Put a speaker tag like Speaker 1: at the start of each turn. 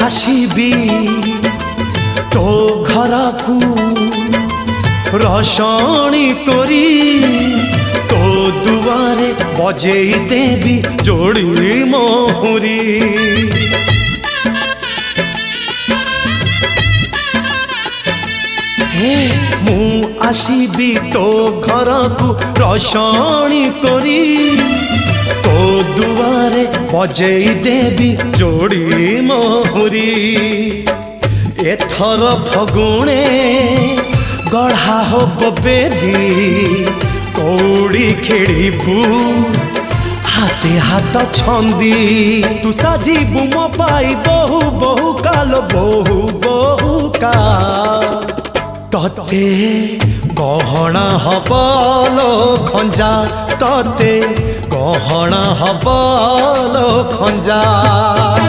Speaker 1: आसीबी तो घर को रसणी करी तो दुआरे बजेई देवी जोड़ी मोहरी मु आसीबी तो घर को रसणी करी तो दुआरे बजेई देवी जोड़ी मोहरी एथर फगुणे गढ़ा हो बेदी कौड़ी खेड़बू हाथे हाथ छंदी तू साजिबू मो पाई बहु बहु काल बहु बहु का तते गहना हबलो खंजा तते गहना हबलो खंजा।